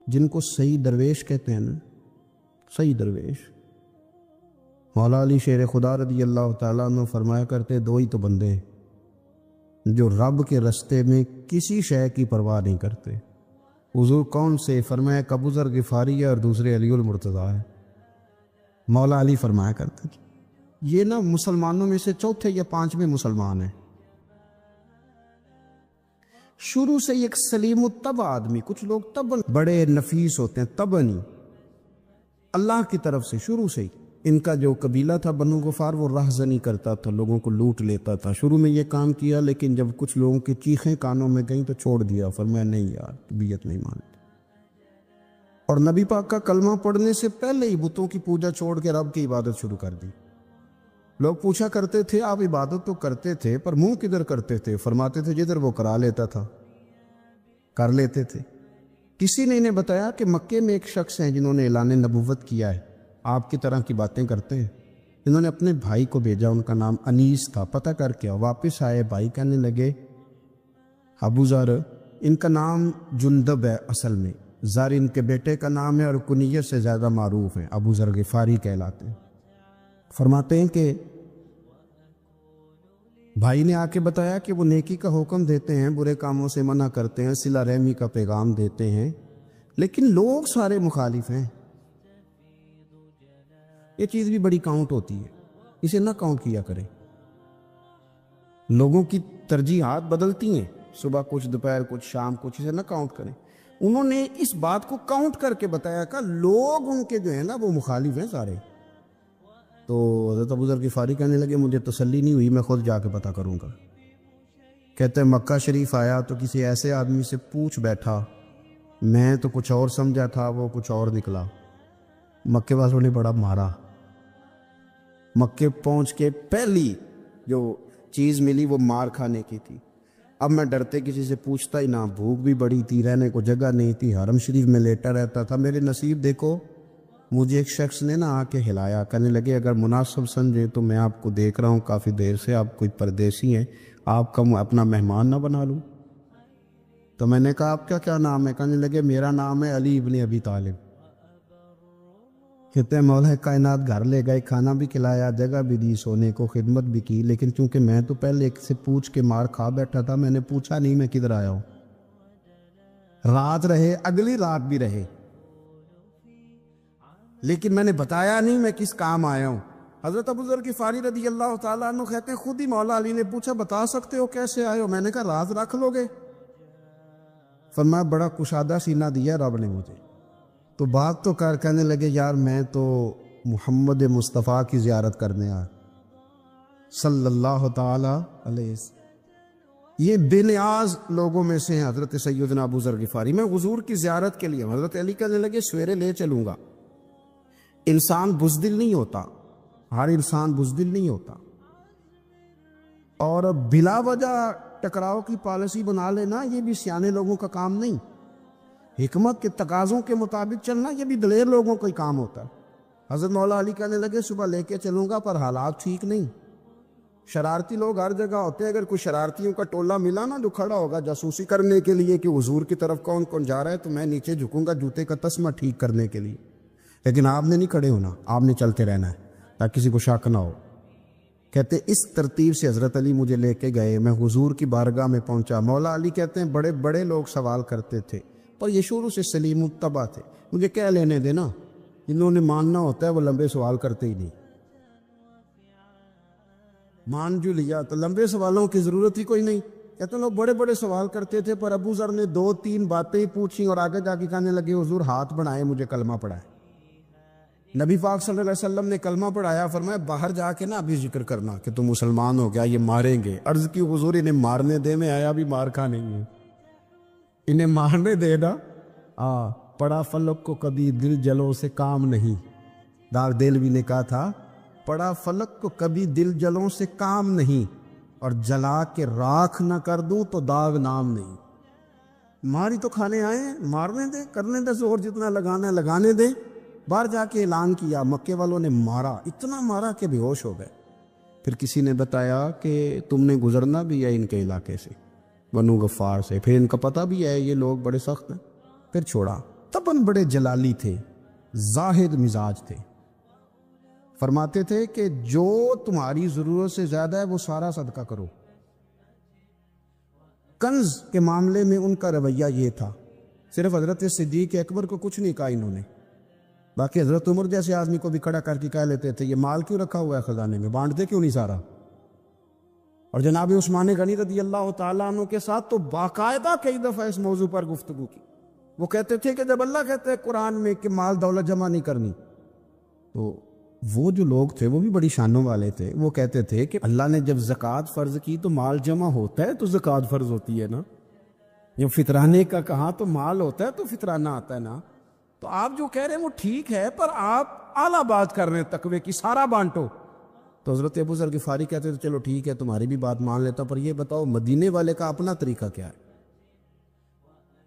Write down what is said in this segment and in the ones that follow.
جن کو صحیح درویش کہتے ہیں نا، صحیح درویش، مولا علی شیر خدا رضی اللہ تعالیٰ عنہ فرمایا کرتے دو ہی تو بندے ہیں جو رب کے رستے میں کسی شے کی پرواہ نہیں کرتے۔ حضور کون سے؟ فرمایا ابو ذر غفاری ہے اور دوسرے علی المرتضیٰ ہے۔ مولا علی فرمایا کرتے یہ نا مسلمانوں میں سے چوتھے یا پانچویں مسلمان ہیں۔ شروع سے ایک سلیم الطبع آدمی، کچھ لوگ طبعاً بڑے نفیس ہوتے ہیں، طبعاً ہی اللہ کی طرف سے شروع سے ہی ان کا جو قبیلہ تھا بنو غفار وہ راہزنی کرتا تھا، لوگوں کو لوٹ لیتا تھا۔ شروع میں یہ کام کیا، لیکن جب کچھ لوگوں کی چیخیں کانوں میں گئیں تو چھوڑ دیا، فرمایا نہیں یار طبیعت نہیں مانتی، اور نبی پاک کا کلمہ پڑھنے سے پہلے ہی بتوں کی پوجا چھوڑ کے رب کی عبادت شروع کر دی۔ لوگ پوچھا کرتے تھے آپ عبادت تو کرتے تھے پر منہ کدھر کرتے تھے؟ فرماتے تھے جدھر وہ کرا لیتا تھا کر لیتے تھے۔ کسی نے انہیں بتایا کہ مکے میں ایک شخص ہیں جنہوں نے اعلان نبوت کیا ہے، آپ کی طرح کی باتیں کرتے ہیں۔ انہوں نے اپنے بھائی کو بھیجا، ان کا نام انیس تھا، پتہ کر کے واپس آئے، بھائی کہنے لگے ابو ذر، ان کا نام جندب ہے، اصل میں ذر ان کے بیٹے کا نام ہے اور کنیت سے زیادہ معروف ہیں، ابو ذر غفاری کہلاتے ہیں۔ فرماتے ہیں کہ بھائی نے آ کے بتایا کہ وہ نیکی کا حکم دیتے ہیں، برے کاموں سے منع کرتے ہیں، صلہ رحمی کا پیغام دیتے ہیں، لیکن لوگ سارے مخالف ہیں۔ یہ چیز بھی بڑی کاؤنٹ ہوتی ہے، اسے نہ کاؤنٹ کیا کریں۔ لوگوں کی ترجیحات بدلتی ہیں، صبح کچھ، دوپہر کچھ، شام کچھ، اسے نہ کاؤنٹ کریں۔ انہوں نے اس بات کو کاؤنٹ کر کے بتایا کہ لوگ ان کے جو ہیں نا وہ مخالف ہیں سارے۔ تو حضرت ابو ذر غفاری کہنے لگے مجھے تسلی نہیں ہوئی، میں خود جا کے پتہ کروں گا۔ کہتے ہیں مکہ شریف آیا تو کسی ایسے آدمی سے پوچھ بیٹھا، میں تو کچھ اور سمجھا تھا، وہ کچھ اور نکلا۔ مکے والوں نے بڑا مارا۔ مکے پہنچ کے پہلی جو چیز ملی وہ مار کھانے کی تھی۔ اب میں ڈرتے کسی سے پوچھتا ہی نہ، بھوک بھی بڑی تھی، رہنے کو جگہ نہیں تھی، حرم شریف میں لیٹا رہتا تھا۔ میرے نصیب دیکھو، مجھے ایک شخص نے آ کے ہلایا، کہنے لگے اگر مناسب سمجھے تو میں آپ کو دیکھ رہا ہوں کافی دیر سے، آپ کوئی پردیسی ہیں، آپ کا اپنا مہمان نہ بنا لوں؟ تو میں نے کہا آپ کا کیا نام ہے؟ کہنے لگے میرا نام ہے علی ابن ابی طالب۔ کہتے ہیں مولا کائنات گھر لے گئے، کھانا بھی کھلایا، جگہ بھی دی، سونے کو خدمت بھی کی، لیکن چونکہ میں تو پہلے ایک سے پوچھ کے مار کھا بیٹھا تھا، میں نے پوچھا نہیں میں کدھر آیا ہوں۔ رات رہے، اگلی رات بھی رہے، لیکن میں نے بتایا نہیں میں کس کام آیا ہوں۔ حضرت ابو ذر غفاری رضی اللہ تعالیٰ عنہ کہتے ہیں خود ہی مولا علی نے پوچھا بتا سکتے ہو کیسے آئے ہو؟ میں نے کہا راز رکھ لو گے؟ فرمایا بڑا کشادہ سینہ دیا رب نے مجھے، تو بات تو کہنے لگے یار میں تو محمد مصطفیٰ کی زیارت کرنے آیا صلی اللہ تعالیٰ علیہ وسلم۔ یہ بے نیاز لوگوں میں سے ہیں حضرت سیدنا ابو ذر غفاری، میں حضور کی زیارت کے لیے۔ حضرت علی کہنے لگے سویرے لے چلوں گا۔ انسان بزدل نہیں ہوتا، ہر انسان بزدل نہیں ہوتا، اور بلا وجہ ٹکراؤ کی پالیسی بنا لینا یہ بھی سیانے لوگوں کا کام نہیں۔ حکمت کے تقاضوں کے مطابق چلنا یہ بھی دلیر لوگوں کا ہی کام ہوتا ہے۔ حضرت مولا علی کہنے لگے صبح لے کے چلوں گا پر حالات ٹھیک نہیں، شرارتی لوگ ہر جگہ ہوتے ہیں، اگر کوئی شرارتیوں کا ٹولہ ملا نا جو کھڑا ہوگا جاسوسی کرنے کے لیے کہ حضور کی طرف کون کون جا رہا ہے، تو میں نیچے جھکوں گا جوتے کا تسمہ ٹھیک کرنے کے لیے، لیکن آپ نے نہیں کھڑے ہونا، آپ نے چلتے رہنا ہے تاکہ کسی کو شک نہ ہو۔ کہتے اس ترتیب سے حضرت علی مجھے لے کے گئے، میں حضور کی بارگاہ میں پہنچا۔ مولا علی کہتے ہیں بڑے بڑے لوگ سوال کرتے تھے پر یہ شروع سے سلیم الطبع تھے، مجھے کہہ لینے دینا، جنہوں نے ماننا ہوتا ہے وہ لمبے سوال کرتے ہی نہیں۔ مان جو لیا تو لمبے سوالوں کی ضرورت ہی کوئی نہیں۔ کہتے ہیں لوگ بڑے بڑے سوال کرتے تھے پر ابو ذر نے 2-3 باتیں پوچھیں اور آگے جا کے کہنے لگے حضور ہاتھ بڑھائے مجھے کلمہ پڑھائے۔ نبی پاک صلی اللہ علیہ وسلم نے کلمہ پڑھایا، فرمایا باہر جا کے نا ابھی ذکر کرنا کہ تم مسلمان ہو گیا، یہ ماریں گے۔ عرض کی حضور انہیں مارنے دے، میں آیا بھی مار کھانے ہے، انہیں مارنے دے نا۔ پڑا فلک کو کبھی دل جلوں سے کام نہیں، داغ دلوی نے کہا تھا پڑا فلک کو کبھی دل جلوں سے کام نہیں، اور جلا کے راکھ نہ کر دوں تو داغ نام نہیں۔ ماری تو کھانے آئے ہیں، مارنے دے، کرنے دے، زور جتنا لگانا ہے لگانے دے۔ باہر جا کے اعلان کیا، مکے والوں نے مارا، اتنا مارا کہ بے ہوش ہو گئے۔ پھر کسی نے بتایا کہ تم نے گزرنا بھی ہے ان کے علاقے سے، بنو غفار سے، پھر ان کا پتہ بھی ہے یہ لوگ بڑے سخت ہیں، پھر چھوڑا۔ تباً بڑے جلالی تھے، زاہد مزاج تھے. فرماتے تھے کہ جو تمہاری ضرورت سے زیادہ ہے وہ سارا صدقہ کرو. کنز کے معاملے میں ان کا رویہ یہ تھا. صرف حضرت صدیق اکبر کو کچھ نہیں کہا انہوں نے، باقی حضرت عمر جیسے آدمی کو بھی کھڑا کر کے کہہ لیتے تھے یہ مال کیوں رکھا ہوا ہے خزانے میں، بانٹ دے کیوں نہیں سارا. اور جناب عثمان غنی رضی اللہ تعالیٰ عنہ کے ساتھ تو باقاعدہ کئی دفعہ اس موضوع پر گفتگو کی. وہ کہتے تھے کہ جب اللہ کہتے ہیں قرآن میں کہ مال دولت جمع نہیں کرنی، تو وہ جو لوگ تھے وہ بھی بڑی شانوں والے تھے. وہ کہتے تھے کہ اللہ نے جب زکوٰۃ فرض کی تو مال جمع ہوتا ہے تو زکوٰۃ فرض ہوتی ہے نا. جب فطرانے کا کہا تو مال ہوتا ہے تو فطرانہ آتا ہے نا. تو آپ جو کہہ رہے ہیں وہ ٹھیک ہے، پر آپ اعلیٰ بات کر رہے ہیں تقوی کی، سارا بانٹو. تو حضرت ابو ذر غفاری کہتے تھے چلو ٹھیک ہے تمہاری بھی بات مان لیتا، پر یہ بتاؤ مدینے والے کا اپنا طریقہ کیا ہے؟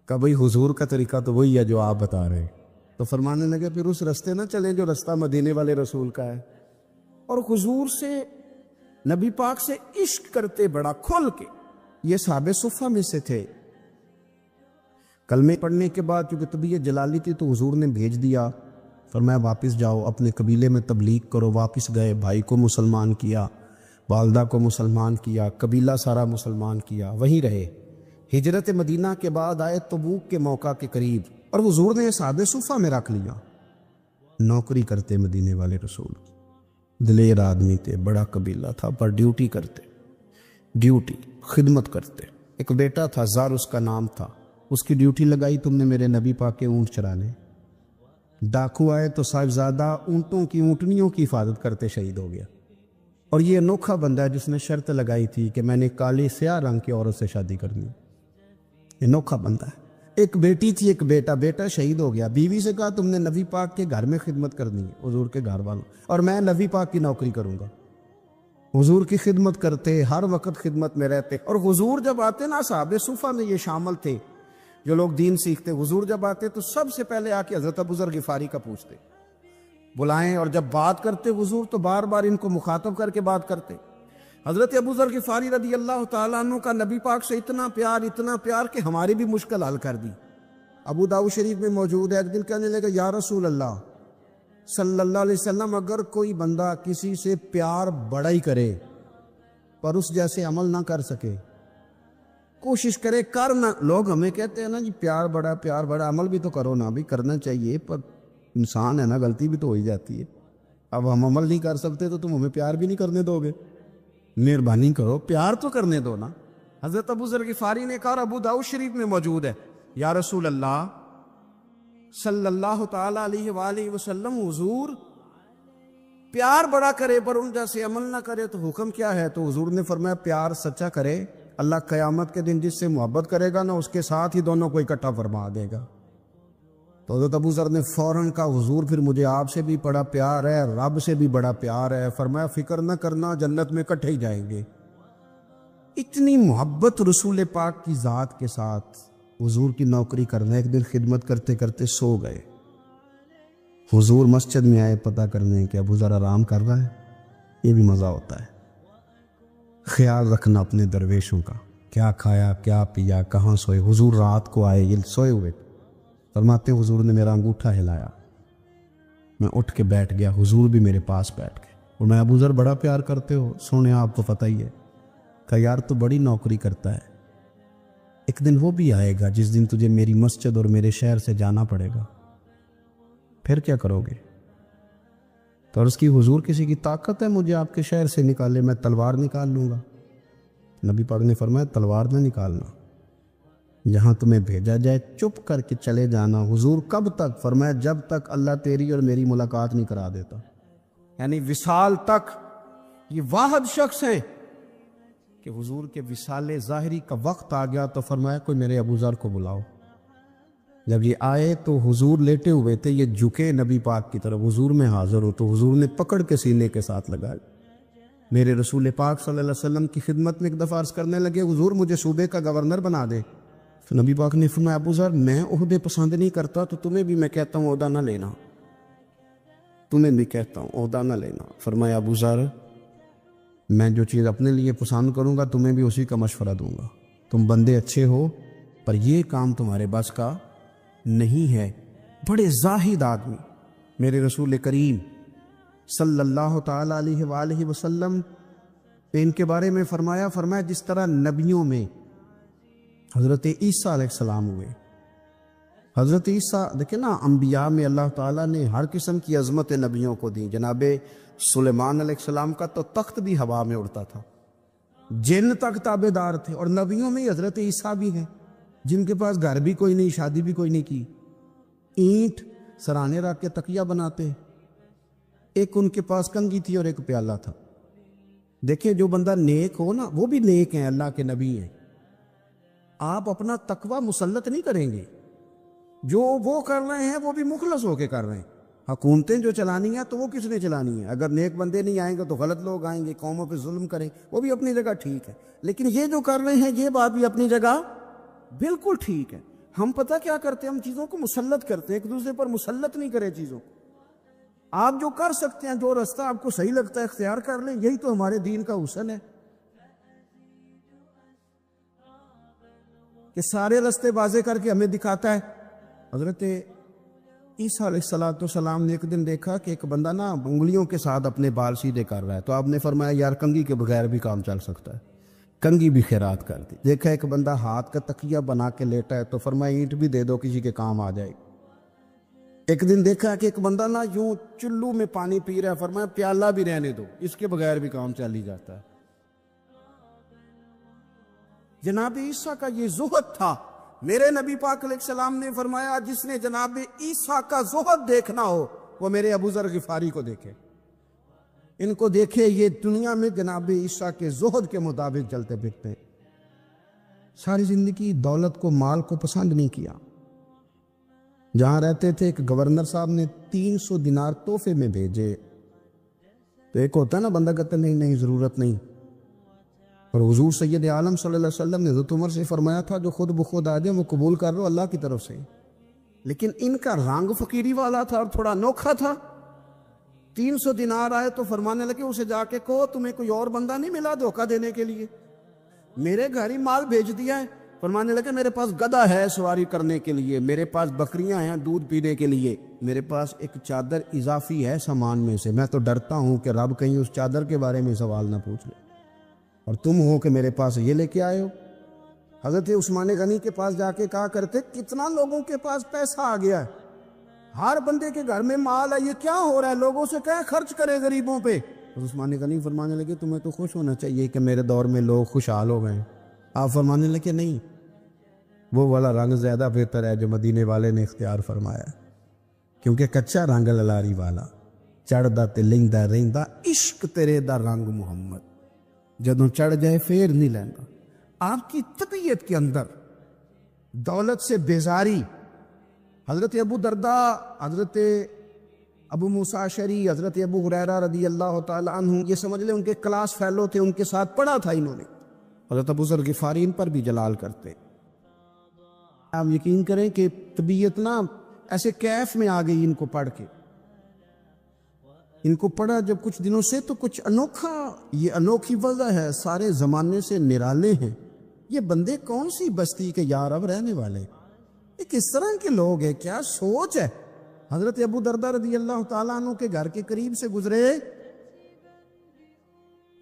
کہ بھئی حضور کا طریقہ تو وہی ہے جو آپ بتا رہے ہیں. تو فرمانے لگے پھر اس رستے نہ چلیں جو رستہ مدینے والے رسول کا ہے. اور حضور سے، نبی پاک سے عشق کرتے بڑا کھل کے. یہ صحابہ صفہ میں سے تھے. کلمے پڑھنے کے بعد چونکہ طبیعت جلالی تھی تو حضور نے بھیج دیا، فرمایا واپس جاؤ اپنے قبیلے میں تبلیغ کرو. واپس گئے، بھائی کو مسلمان کیا، والدہ کو مسلمان کیا، قبیلہ سارا مسلمان کیا، وہیں رہے. ہجرت مدینہ کے بعد آئے تبوک کے موقع کے قریب، اور حضور نے صحابہ صفہ میں رکھ لیا. نوکری کرتے مدینے والے رسول، دلیر آدمی تھے، بڑا قبیلہ تھا، پر ڈیوٹی کرتے، ڈیوٹی خدمت کرتے. ایک بیٹا تھا زار اس کا نام تھا، اس کی ڈیوٹی لگائی تم نے میرے نبی پاک کے اونٹ چرانے. ڈاکو آئے تو صاحبزادہ اونٹوں کی، اونٹنیوں کی حفاظت کرتے شہید ہو گیا. اور یہ انوکھا بندہ ہے جس نے شرط لگائی تھی کہ میں نے کالی سیاہ رنگ کی عورت سے شادی کرنی. انوکھا بندہ ہے. ایک بیٹی تھی، ایک بیٹا، بیٹا شہید ہو گیا. بیوی سے کہا تم نے نبی پاک کے گھر میں خدمت کرنی ہے، حضور کے گھر والوں، اور میں نبی پاک کی نوکری کروں گا. حضور کی خدمت کرتے، ہر وقت خدمت میں رہتے. اور حضور جب آتے نا، صحابہ صفہ میں یہ شامل تھے جو لوگ دین سیکھتے. حضور جب آتے تو سب سے پہلے آ کے حضرت ابو ذر غفاری کا پوچھتے، بلائیں. اور جب بات کرتے حضور تو بار بار ان کو مخاطب کر کے بات کرتے. حضرت ابو ذر غفاری رضی اللہ تعالیٰ عنہ کا نبی پاک سے اتنا پیار کہ ہماری بھی مشکل حل کر دی. ابو داؤد شریف میں موجود ہے، ایک دن کہنے لگا یا رسول اللہ صلی اللہ علیہ وسلم، اگر کوئی بندہ کسی سے پیار بڑا ہی کرے پر اس جیسے عمل نہ کر سکے، کوشش کرے کرنا. لوگ ہمیں کہتے ہیں نا جی پیار بڑا، عمل بھی تو کرو نا. بھی کرنا چاہیے، پر انسان ہے نا، غلطی بھی تو ہو ہی جاتی ہے. اب ہم عمل نہیں کر سکتے تو تم ہمیں پیار بھی نہیں کرنے دو گے؟ مہربانی کرو، پیار تو کرنے دو نا. حضرت ابو ذر غفاری نے کہا، ابو داؤد شریف میں موجود ہے، یا رسول اللہ صلی اللہ تعالیٰ علیہ وآلہ وسلم، حضور پیار بڑا کرے پر ان جیسے عمل نہ کرے تو حکم کیا ہے؟ تو حضور نے فرمایا پیار سچا کرے، اللہ قیامت کے دن جس سے محبت کرے گا نا اس کے ساتھ ہی دونوں کو اکٹھا فرما دے گا. تو حضرت ابو ذر نے فوراً کہا حضور پھر مجھے آپ سے بھی بڑا پیار ہے، رب سے بھی بڑا پیار ہے. فرمایا فکر نہ کرنا، جنت میں اکٹھے ہی جائیں گے. اتنی محبت رسول پاک کی ذات کے ساتھ. حضور کی نوکری کرنا. ایک دن خدمت کرتے کرتے سو گئے. حضور مسجد میں آئے پتہ کرنے کہ ابو ذر آرام کر رہا ہے. یہ بھی مزہ ہوتا ہے، خیال رکھنا اپنے درویشوں کا، کیا کھایا کیا پیا، کہاں سوئے. حضور رات کو آئے، یہ سوئے ہوئے. فرماتے حضور نے میرا انگوٹھا ہلایا، میں اٹھ کے بیٹھ گیا، حضور بھی میرے پاس بیٹھ گئے. اور میں ابو ذر بڑا پیار کرتے ہو؟ سونے آپ کو پتہ ہی ہے. کہا یار تو بڑی نوکری کرتا ہے، ایک دن وہ بھی آئے گا جس دن تجھے میری مسجد اور میرے شہر سے جانا پڑے گا، پھر کیا کرو گے؟ تو عرض کی حضور کسی کی طاقت ہے مجھے آپ کے شہر سے نکالے؟ میں تلوار نکال لوں گا. نبی پاک نے فرمایا تلوار نہ نکالنا، یہاں تمہیں بھیجا جائے چپ کر کے چلے جانا. حضور کب تک؟ فرمایا جب تک اللہ تیری اور میری ملاقات نہیں کرا دیتا. یعنی وصال تک. یہ واحد شخص ہیں کہ حضور کے وصال ظاہری کا وقت آ گیا تو فرمایا کوئی میرے ابو ذر کو بلاؤ. جب یہ آئے تو حضور لیٹے ہوئے تھے، یہ جھکے نبی پاک کی طرف، حضور میں حاضر ہو. تو حضور نے پکڑ کے سینے کے ساتھ لگا. میرے رسول پاک صلی اللہ علیہ وسلم کی خدمت میں ایک دفعہ عرض کرنے لگے حضور مجھے صوبے کا گورنر بنا دے. تو نبی پاک نے فرمایا ابو ذر میں عہدے پسند نہیں کرتا، تو تمہیں بھی میں کہتا ہوں عہدہ نہ لینا، تمہیں بھی کہتا ہوں عہدہ نہ لینا. فرمایا ابو ذر میں جو چیز اپنے لیے پسند کروں گا تمہیں بھی اسی کا مشورہ دوں گا. تم بندے اچھے ہو پر یہ کام تمہارے بس کا نہیں ہے. بڑے زاہد آدمی، میرے رسول کریم صلی اللہ تعالی علیہ وآلہ وسلم نے ان کے بارے میں فرمایا جس طرح نبیوں میں حضرت عیسیٰ علیہ السلام ہوئے. حضرت عیسیٰ دیکھیں نا، انبیاء میں اللہ تعالیٰ نے ہر قسم کی عظمت نبیوں کو دی. جناب سلیمان علیہ السلام کا تو تخت بھی ہوا میں اڑتا تھا، جن تک تابع دار تھے. اور نبیوں میں حضرت عیسیٰ بھی ہیں جن کے پاس گھر بھی کوئی نہیں، شادی بھی کوئی نہیں کی، اینٹ سرانے رکھ کے تکیہ بناتے. ایک ان کے پاس کنگھی تھی اور ایک پیالہ تھا. دیکھیں جو بندہ نیک ہو نا، وہ بھی نیک ہیں، اللہ کے نبی ہیں. آپ اپنا تقوی مسلط نہیں کریں گے، جو وہ کر رہے ہیں وہ بھی مخلص ہو کے کر رہے ہیں. حکومتیں جو چلانی ہیں تو وہ کس نے چلانی ہے؟ اگر نیک بندے نہیں آئیں گے تو غلط لوگ آئیں گے، قوموں پہ ظلم کریں، وہ بھی اپنی جگہ ٹھیک ہے. لیکن یہ جو کر رہے ہیں یہ بات بھی اپنی جگہ بالکل ٹھیک ہے. ہم پتہ کیا کرتے ہیں؟ ہم چیزوں کو مسلط کرتے ہیں، ایک دوسرے پر مسلط نہیں کرے چیزوں کو. آپ جو کر سکتے ہیں، جو راستہ آپ کو صحیح لگتا ہے اختیار کر لیں، یہی تو ہمارے دین کا حسن ہے کہ سارے راستے واضح کر کے ہمیں دکھاتا ہے. حضرت عیسیٰ علیہ السلام نے ایک دن دیکھا کہ ایک بندہ نا انگلیوں کے ساتھ اپنے بال سیدھے کر رہا ہے، تو آپ نے فرمایا یار کنگھی کے بغیر بھی کام چل سکتا ہے، کنگھی بھی خیرات کر دی. دیکھا ایک بندہ ہاتھ کا تکیہ بنا کے لیٹا ہے، تو فرمایا اینٹ بھی دے دو، کسی کے کام آ جائے. ایک دن دیکھا کہ ایک بندہ نا یوں چلو میں پانی پی رہا ہے، فرمایا پیالہ بھی رہنے دو، اس کے بغیر بھی کام چل ہی جاتا ہے. جناب عیسیٰ کا یہ زہد تھا. میرے نبی پاک علیہ السلام نے فرمایا جس نے جناب عیسیٰ کا زہد دیکھنا ہو وہ میرے ابو ذر غفاری کو دیکھے، ان کو دیکھے. یہ دنیا میں جناب عیسیٰ کے زہد کے مطابق چلتے پھرتے ہیں. ساری زندگی دولت کو، مال کو پسند نہیں کیا. جہاں رہتے تھے ایک گورنر صاحب نے 300 دینار تحفے میں بھیجے. تو ایک ہوتا ہے نا بندہ کہتا نہیں ضرورت نہیں. اور حضور سید عالم صلی اللہ علیہ وسلم نے حضرت عمر سے فرمایا تھا جو خود بخود آ جائے وہ قبول کر لو اللہ کی طرف سے. لیکن ان کا رنگ فقیری والا تھا اور تھوڑا انوکھا تھا. 300 دینار آئے تو فرمانے لگے اسے جا کے کہو تمہیں کوئی اور بندہ نہیں ملا دھوکہ دینے کے لیے؟ میرے گھر ہی مال بھیج دیا ہے. فرمانے لگے میرے پاس گدھا ہے سواری کرنے کے لیے، میرے پاس بکریاں ہیں دودھ پینے کے لیے، میرے پاس ایک چادر اضافی ہے سامان میں سے. میں تو ڈرتا ہوں کہ رب کہیں اس چادر کے بارے میں سوال نہ پوچھ لے، اور تم ہو کہ میرے پاس یہ لے کے آئے ہو. حضرت عثمان غنی کے پاس جا کے کہا کرتے کتنا لوگوں کے پاس پیسہ آ گیا ہے، ہر بندے کے گھر میں مال ہے، یہ کیا ہو رہا ہے؟ لوگوں سے کہے خرچ کرے غریبوں پہ. عثمان غنی فرمانے لگے تمہیں تو خوش ہونا چاہیے کہ میرے دور میں لوگ خوشحال ہو گئے. آپ فرمانے لگے نہیں، وہ والا رنگ زیادہ بہتر ہے جو مدینے والے نے اختیار فرمایا، کیونکہ کچا رنگ للاری والا چڑھدا تے لیندا رہندا عشق تیرے دا رنگ محمد، جدوں چڑھ جائے پھر نہیں لیندا. آپ کی طبیعت کے اندر دولت سے بیزاری. حضرت ابو درداء، حضرت ابو موسیٰ اشعری، حضرت ابو ہریرہ رضی اللہ تعالی عنہ، یہ سمجھ لیں ان کے کلاس فیلو تھے، ان کے ساتھ پڑھا تھا انہوں نے. حضرت ابو ذر غفاری ان پر بھی جلال کرتے. آپ یقین کریں کہ طبیعت نا ایسے کیف میں آ گئی ان کو پڑھ کے. ان کو پڑھا جب کچھ دنوں سے تو کچھ انوکھا، یہ انوکھی وضع ہے، سارے زمانے سے نرالے ہیں. یہ بندے کون سی بستی کے یار اب رہنے والے، یہ کس طرح کے لوگ ہیں، کیا سوچ ہے. حضرت ابو درداء رضی اللہ تعالیٰ عنہ کے گھر کے قریب سے گزرے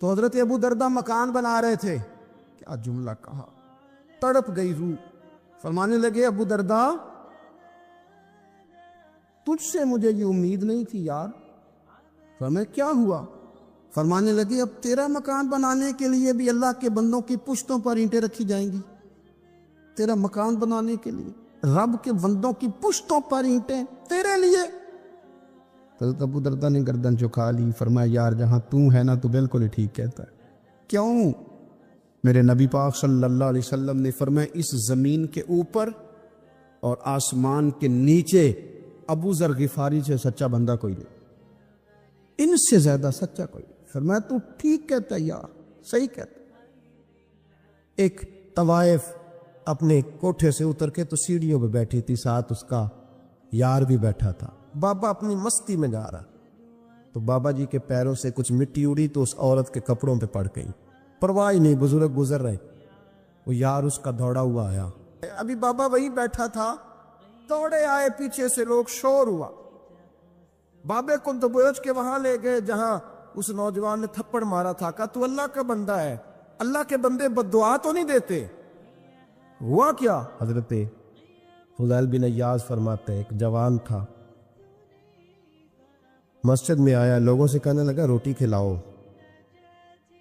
تو حضرت ابو درداء مکان بنا رہے تھے. کیا جملہ کہا، تڑپ گئی روح. فرمانے لگے ابو درداء تجھ سے مجھے یہ امید نہیں تھی یار. فرمایا کیا ہوا؟ فرمانے لگے اب تیرا مکان بنانے کے لیے بھی اللہ کے بندوں کی پشتوں پر اینٹیں رکھی جائیں گی. تیرا مکان بنانے کے لیے رب کے بندوں کی پشتوں پر اینٹیں تیرے لیے. حضرت ابو درداء نے گردن جھکا لی. فرمایا یار جہاں تو ہے نا تو بالکل ہی ٹھیک کہتا ہے. کیوں؟ میرے نبی پاک صلی اللہ علیہ وسلم نے فرمایا اس زمین کے اوپر اور آسمان کے نیچے ابو ذر غفاری سے سچا بندہ کوئی نہیں، ان سے زیادہ سچا کوئی نہیں. فرمایا تو ٹھیک کہتا ہے یار، صحیح کہتا. ایک طوائف اپنے کوٹھے سے اتر کے تو سیڑھیوں پہ بیٹھی تھی، ساتھ اس کا یار بھی بیٹھا تھا. بابا اپنی مستی میں جا رہا تو بابا جی کے پیروں سے کچھ مٹی اڑی تو اس عورت کے کپڑوں پہ پڑ گئی. پرواہ نہیں، بزرگ گزر رہے. وہ یار اس کا دوڑا ہوا آیا. ابھی بابا وہی بیٹھا تھا دوڑے آئے پیچھے سے لوگ، شور ہوا، بابے کو تو بوجھ کے وہاں لے گئے جہاں اس نوجوان نے تھپڑ مارا تھا۔ کہا تو اللہ کا بندہ ہے، اللہ کے بندے بد دعا تو نہیں دیتے۔ ہوا کیا؟ حضرت فضیل بن عیاض فرماتے ہیں ایک جوان تھا، مسجد میں آیا، لوگوں سے کہنے لگا روٹی کھلاؤ،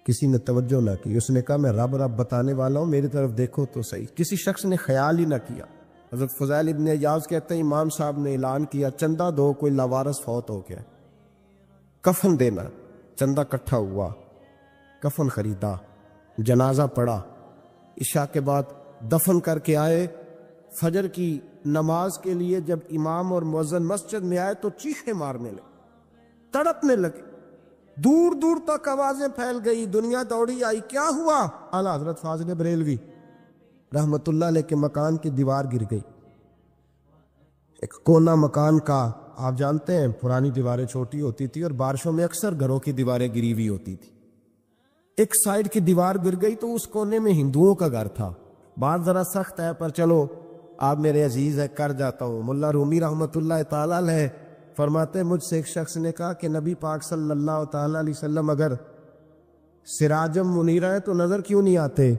کسی نے توجہ نہ کی۔ اس نے کہا میں رب رب بتانے والا ہوں، میری طرف دیکھو تو صحیح۔ کسی شخص نے خیال ہی نہ کیا۔ حضرت فضیل ابن عیاض کہتے ہیں امام صاحب نے اعلان کیا چندہ دو، کوئی لاوارث فوت ہو گیا، کفن دینا۔ چندہ کٹھا ہوا، کفن خریدا، جنازہ پڑا، عشاء کے بعد دفن کر کے آئے۔ فجر کی نماز کے لیے جب امام اور مؤذن مسجد میں آئے تو چیخیں مارنے لگے، تڑپنے لگے، دور دور تک آوازیں پھیل گئی، دنیا دوڑی آئی۔ کیا ہوا؟ اعلیٰ حضرت فاضل بریلوی رحمت اللہ علیہ کے مکان کی دیوار گر گئی۔ ایک کونا مکان کا، آپ جانتے ہیں پرانی دیواریں چھوٹی ہوتی تھی اور بارشوں میں اکثر گھروں کی دیواریں گری ہوئی ہوتی تھی۔ ایک سائیڈ کی دیوار گر گئی تو اس کونے میں ہندوؤں کا گھر تھا۔ بات ذرا سخت ہے پر چلو آپ میرے عزیز ہے، کر جاتا ہوں۔ ملا رومی رحمت اللہ تعالی علیہ فرماتے ہیں مجھ سے ایک شخص نے کہا کہ نبی پاک صلی اللہ تعالی علیہ وسلم اگر سراجم منیرہ ہے تو نظر کیوں نہیں آتے؟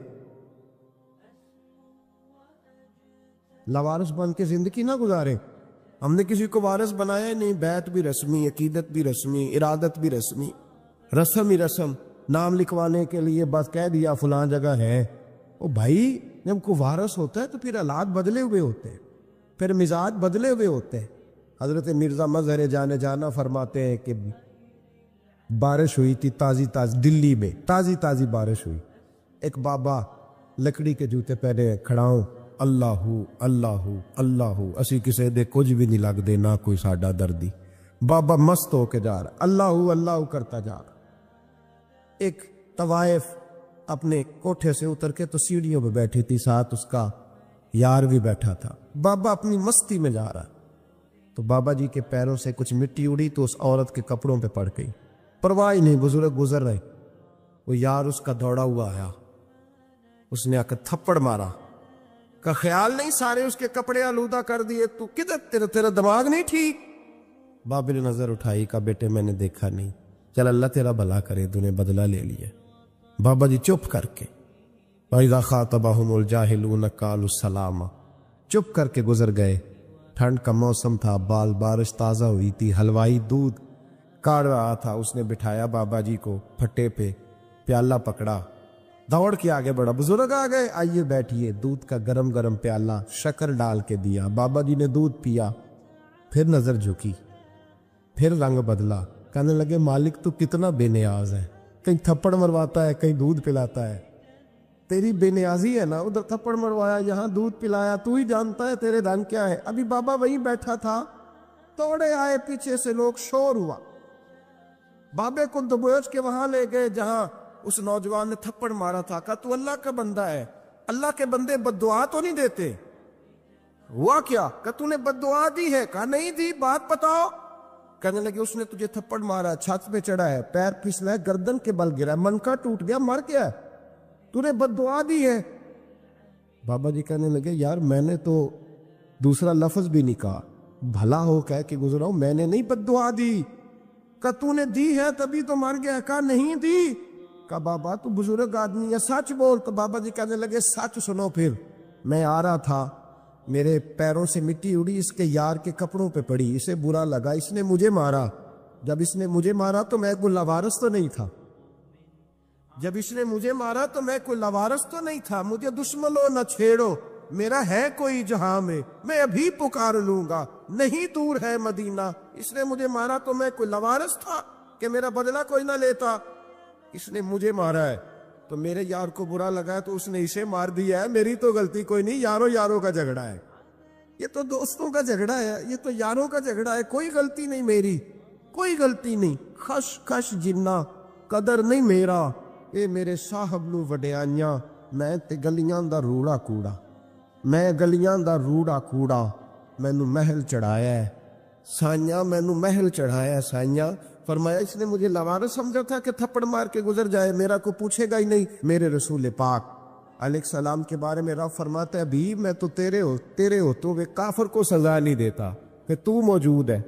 لاوارث بن کے زندگی نہ گزارے۔ ہم نے کسی کو وارث بنایا ہی نہیں، بیعت بھی رسمی، عقیدت بھی رسمی، ارادت بھی رسمی، رسم ہی رسم، نام لکھوانے کے لیے بس کہہ دیا فلاں جگہ ہے۔ او بھائی جب کوئی وارث ہوتا ہے تو پھر حالات بدلے ہوئے ہوتے ہیں، پھر مزاج بدلے ہوئے ہوتے ہیں۔ حضرت مرزا مظہر جانا فرماتے ہیں کہ بارش ہوئی تھی تازی دلی میں تازی بارش ہوئی، ایک بابا لکڑی کے جوتے پہنے کھڑا ہوں، اللہ اللہ اللہ اسی کسے دے کچھ بھی نہیں لگ دے، نہ کوئی ساڈا دردی۔ بابا مست ہو کے جا رہا، اللہ اللہ کرتا جا رہا۔ ایک طوائف اپنے کوٹھے سے اتر کے تو سیڑھیوں پہ بیٹھی تھی، ساتھ اس کا یار بھی بیٹھا تھا۔ بابا اپنی مستی میں جا رہا تو بابا جی کے پیروں سے کچھ مٹی اڑی تو اس عورت کے کپڑوں پہ پڑ گئی، پرواہ نہیں، بزرگ گزر رہے۔ وہ یار اس کا دوڑا ہوا آیا، اس نے آ کے تھپڑ مارا، کا خیال نہیں سارے اس کے کپڑے آلودہ کر دیے، تو کدھر تیرا دماغ نہیں ٹھیک؟ بابا نے نظر اٹھائی، کہا بیٹے میں نے دیکھا نہیں، چل اللہ تیرا بھلا کرے، تو نے بدلہ لے لیا۔ بابا جی چپ کر کے وَإِذَا خَاطَبَهُمُ الْجَاهِلُونَ قَالُوا السَّلَامَ، چپ کر کے گزر گئے۔ ٹھنڈ کا موسم تھا، بارش تازہ ہوئی تھی، حلوائی دودھ کاڑ رہا تھا، اس نے بٹھایا بابا جی کو پھٹے پہ، پیالہ پکڑا، دوڑ کے آگے بڑھا، بزرگ آ گئے، آئیے بیٹھیے، دودھ کا گرم پیالہ شکر ڈال کے دیا، بابا جی نے دودھ پیا، پھر نظر جھکی، پھر رنگ بدلا، کہنے لگے مالک تو کتنا بے نیاز ہے، کہیں تھپڑ مرواتا ہے، کہیں دودھ پلاتا ہے، تیری بے نیازی ہے نا، ادھر تھپڑ مروایا، یہاں دودھ پلایا، تو ہی جانتا ہے تیرے رنگ کیا ہے۔ ابھی بابا وہیں بیٹھا تھا، دوڑے آئے پیچھے سے لوگ، شور ہوا، بابے کو دبوچ کے وہاں لے گئے جہاں اس نوجوان نے تھپڑ مارا تھا۔ کہا تو اللہ کا بندہ ہے، اللہ کے بندے بد دعا تو نہیں دیتے۔ ہوا کیا؟ کہا تو نے بد دعا دی ہے؟ کہا نہیں دی، بات بتاؤ۔ کہنے لگے اس نے تجھے تھپڑ مارا، چھت پہ چڑھا ہے، پیر پھسلا ہے، گردن کے بل گرا ہے، منکا ٹوٹ گیا، مر گیا، تو نے بد دعا دی ہے۔ بابا جی کہنے لگے یار میں نے تو دوسرا لفظ بھی نہیں کہا، بھلا ہو کہہ کے گزرا ہوں، میں نے نہیں بد دعا دی۔ کہا تو نے دی ہے تبھی تو مر گیا۔ کہا نہیں دی۔ کہا بابا تو بزرگ آدمی ہے، سچ بول۔ تو بابا جی کہنے لگے سچ سنو، پھر میں آ رہا تھا، میرے پیروں سے مٹی اڑی، اس کے یار کے کپڑوں پہ پڑی، اسے برا لگا، اس نے مجھے مارا۔ جب اس نے مجھے مارا تو میں کوئی لاوارث تو نہیں تھا، جب اس نے مجھے مارا تو میں کوئی لاوارث تو نہیں تھا، مجھے دشمنوں نہ چھیڑو، میرا ہے کوئی جہاں میں ابھی پکار لوں گا، نہیں دور ہے مدینہ۔ اس نے مجھے مارا تو میں کوئی لاوارث تھا کہ میرا بدلہ کوئی نہ لیتا؟ اس نے مجھے مارا ہے تو میرے یار کو برا لگا ہے تو اس نے اسے مار دیا ہے، میری تو غلطی کوئی نہیں، یاروں کا جھگڑا ہے، یہ تو دوستوں کا جھگڑا ہے، یہ تو یاروں کا جھگڑا ہے، کوئی غلطی نہیں میری، کوئی غلطی نہیں، خش جنہ قدر نہیں میرا، اے میرے صاحب نو وڈیانیاں، میں تے گلیاں دا روڑا کوڑا، میں گلیاں دا روڑا کوڑا، مینوں محل چڑھایا ہے سائیاں، مینوں محل چڑھایا ہے سائیاں۔ فرمایا اس نے مجھے لاوارث سمجھا تھا کہ تھپڑ مار کے گزر جائے، میرا کو پوچھے گا ہی نہیں۔ میرے رسول پاک علیہ السلام کے بارے میں رب فرماتا ہے ابھی میں تو تیرے ہوتے ہوئے کافر کو سزا نہیں دیتا کہ تو موجود ہے.